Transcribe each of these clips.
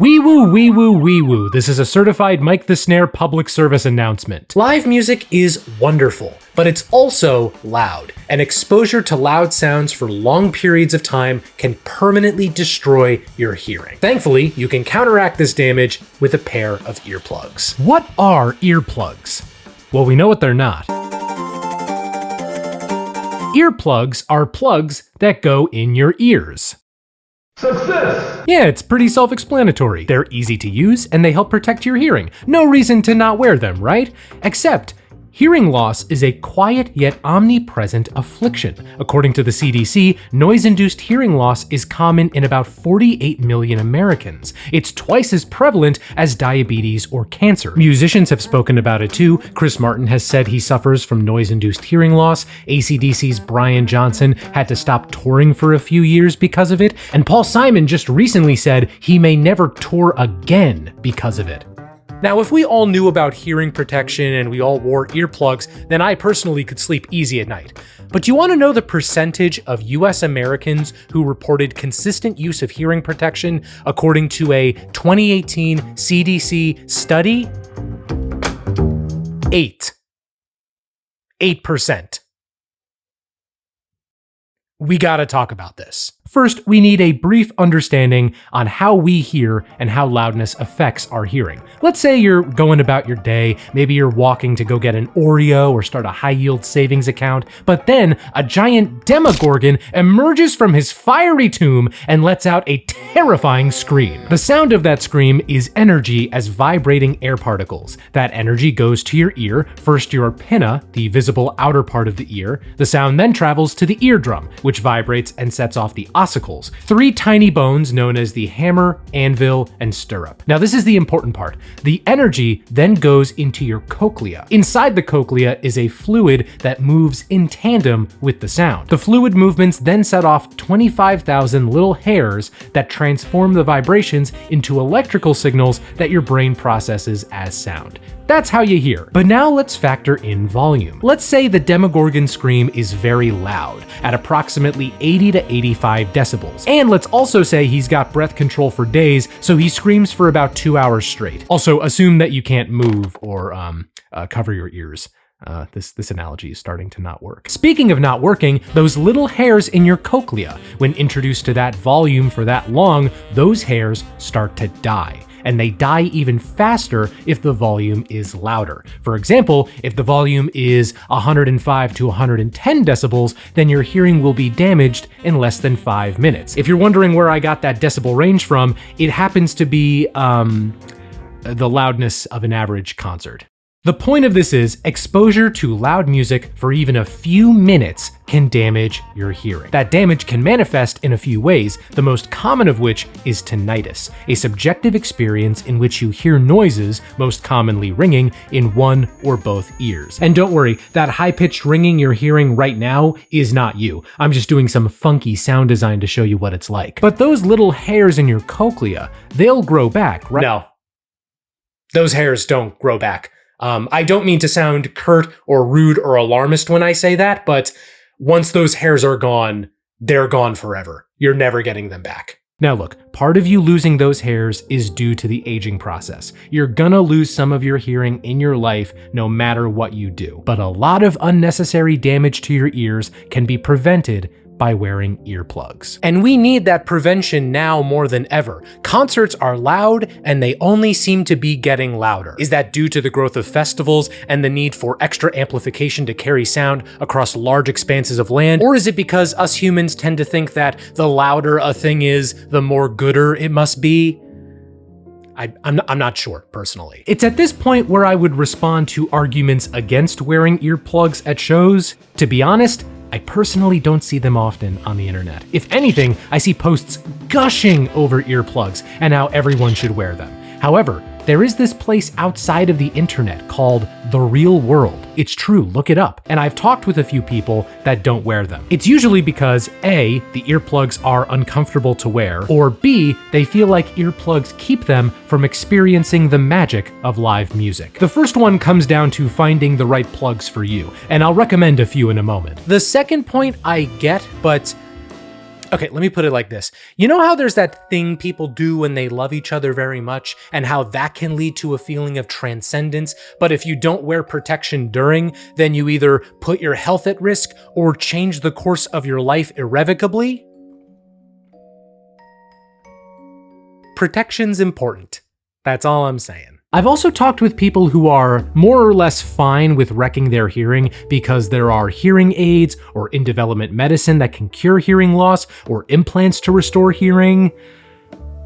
Wee woo, wee woo, wee woo. This is a certified Mike the Snare public service announcement. Live music is wonderful, but it's also loud, and exposure to loud sounds for long periods of time can permanently destroy your hearing. Thankfully, you can counteract this damage with a pair of earplugs. What are earplugs? Well, we know what they're not. Earplugs are plugs that go in your ears. Success! Yeah, it's pretty self-explanatory. They're easy to use and they help protect your hearing. No reason to not wear them, right? Except, hearing loss is a quiet yet omnipresent affliction. According to the CDC, noise-induced hearing loss is common in about 48 million Americans. It's twice as prevalent as diabetes or cancer. Musicians have spoken about it too. Chris Martin has said he suffers from noise-induced hearing loss. AC/DC's Brian Johnson had to stop touring for a few years because of it. And Paul Simon just recently said he may never tour again because of it. Now, if we all knew about hearing protection and we all wore earplugs, then I personally could sleep easy at night. But you want to know the percentage of US Americans who reported consistent use of hearing protection according to a 2018 CDC study? 8%. We gotta talk about this. First, we need a brief understanding on how we hear and how loudness affects our hearing. Let's say you're going about your day, maybe you're walking to go get an Oreo or start a high-yield savings account, but then a giant Demogorgon emerges from his fiery tomb and lets out a terrifying scream. The sound of that scream is energy as vibrating air particles. That energy goes to your ear, first your pinna, the visible outer part of the ear. The sound then travels to the eardrum, which vibrates and sets off the ossicles, 3 tiny bones known as the hammer, anvil, and stirrup. Now this is the important part. The energy then goes into your cochlea. Inside the cochlea is a fluid that moves in tandem with the sound. The fluid movements then set off 25,000 little hairs that transform the vibrations into electrical signals that your brain processes as sound. That's how you hear. But now let's factor in volume. Let's say the Demogorgon scream is very loud, at approximately 80 to 85 decibels. And let's also say he's got breath control for days, so he screams for about 2 hours straight. Also, assume that you can't move or cover your ears. This analogy is starting to not work. Speaking of not working, those little hairs in your cochlea, when introduced to that volume for that long, those hairs start to die. And they die even faster if the volume is louder. For example, if the volume is 105 to 110 decibels, then your hearing will be damaged in less than 5 minutes. If you're wondering where I got that decibel range from, it happens to be the loudness of an average concert. The point of this is exposure to loud music for even a few minutes can damage your hearing. That damage can manifest in a few ways, the most common of which is tinnitus, a subjective experience in which you hear noises, most commonly ringing, in one or both ears. And don't worry, that high-pitched ringing you're hearing right now is not you. I'm just doing some funky sound design to show you what it's like. But those little hairs in your cochlea, they'll grow back, right? No. Those hairs don't grow back. I don't mean to sound curt or rude or alarmist when I say that, but once those hairs are gone, they're gone forever. You're never getting them back. Now look, part of you losing those hairs is due to the aging process. You're gonna lose some of your hearing in your life no matter what you do. But a lot of unnecessary damage to your ears can be prevented by wearing earplugs. And we need that prevention now more than ever. Concerts are loud and they only seem to be getting louder. Is that due to the growth of festivals and the need for extra amplification to carry sound across large expanses of land? Or is it because us humans tend to think that the louder a thing is, the more gooder it must be? I'm not sure, personally. It's at this point where I would respond to arguments against wearing earplugs at shows. To be honest, I personally don't see them often on the internet. If anything, I see posts gushing over earplugs and how everyone should wear them. However, there is this place outside of the internet called the real world. It's true, look it up. And I've talked with a few people that don't wear them. It's usually because A, the earplugs are uncomfortable to wear, or B, they feel like earplugs keep them from experiencing the magic of live music. The first one comes down to finding the right plugs for you, and I'll recommend a few in a moment. The second point I get, but Okay, let me put it like this. You know how there's that thing people do when they love each other very much, and how that can lead to a feeling of transcendence, but if you don't wear protection during, then you either put your health at risk or change the course of your life irrevocably? Protection's important. That's all I'm saying. I've also talked with people who are more or less fine with wrecking their hearing because there are hearing aids or in development medicine that can cure hearing loss or implants to restore hearing.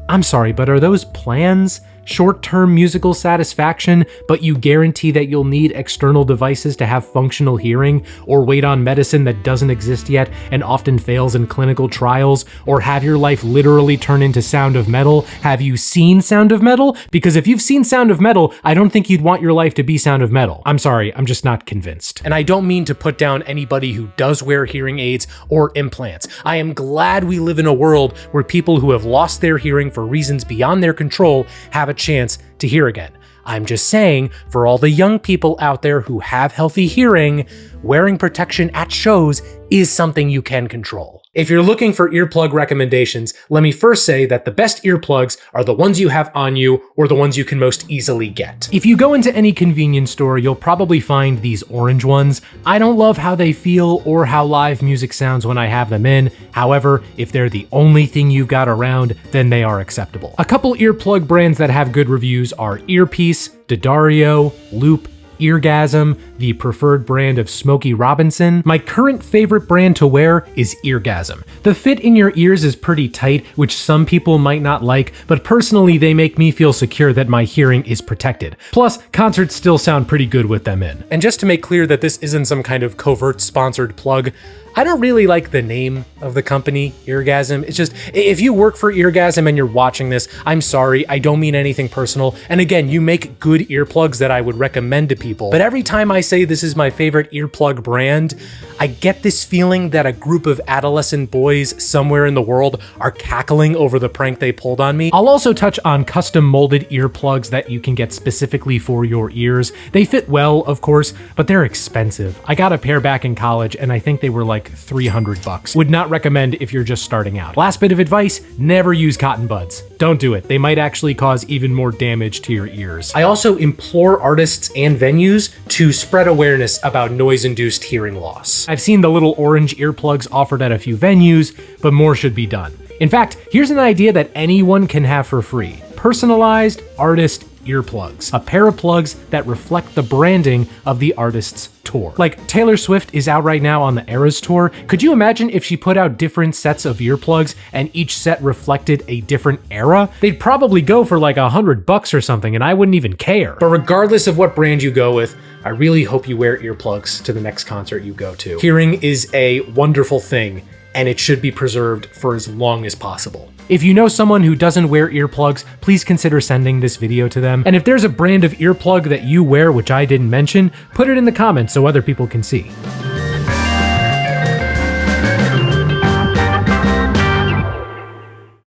I'm sorry, but are those plans? Short-term musical satisfaction, but you guarantee that you'll need external devices to have functional hearing, or wait on medicine that doesn't exist yet and often fails in clinical trials, or have your life literally turn into Sound of Metal? Have you seen Sound of Metal? Because if you've seen Sound of Metal, I don't think you'd want your life to be Sound of Metal. I'm sorry, I'm just not convinced. And I don't mean to put down anybody who does wear hearing aids or implants. I am glad we live in a world where people who have lost their hearing for reasons beyond their control have a chance to hear again. I'm just saying, for all the young people out there who have healthy hearing, wearing protection at shows is something you can control. If you're looking for earplug recommendations, let me first say that the best earplugs are the ones you have on you or the ones you can most easily get. If you go into any convenience store, you'll probably find these orange ones. I don't love how they feel or how live music sounds when I have them in. However, if they're the only thing you've got around, then they are acceptable. A couple earplug brands that have good reviews are Earpiece, D'Addario, Loop, Eargasm, the preferred brand of Smokey Robinson. My current favorite brand to wear is Eargasm. The fit in your ears is pretty tight, which some people might not like, but personally they make me feel secure that my hearing is protected. Plus, concerts still sound pretty good with them in. And just to make clear that this isn't some kind of covert sponsored plug, I don't really like the name of the company, Eargasm. It's just, if you work for Eargasm and you're watching this, I'm sorry, I don't mean anything personal. And again, you make good earplugs that I would recommend to people. But every time I say this is my favorite earplug brand, I get this feeling that a group of adolescent boys somewhere in the world are cackling over the prank they pulled on me. I'll also touch on custom molded earplugs that you can get specifically for your ears. They fit well, of course, but they're expensive. I got a pair back in college and I think they were like $300. Would not recommend if you're just starting out. Last bit of advice, never use cotton buds. Don't do it. They might actually cause even more damage to your ears. I also implore artists and venues to spread awareness about noise-induced hearing loss. I've seen the little orange earplugs offered at a few venues, but more should be done. In fact, here's an idea that anyone can have for free. Personalized artist earplugs. A pair of plugs that reflect the branding of the artist's tour. Like Taylor Swift is out right now on the Eras tour. Could you imagine if she put out different sets of earplugs and each set reflected a different era? They'd probably go for like $100 or something and I wouldn't even care. But regardless of what brand you go with, I really hope you wear earplugs to the next concert you go to. Hearing is a wonderful thing and it should be preserved for as long as possible. If you know someone who doesn't wear earplugs, please consider sending this video to them. And if there's a brand of earplug that you wear which I didn't mention, put it in the comments so other people can see.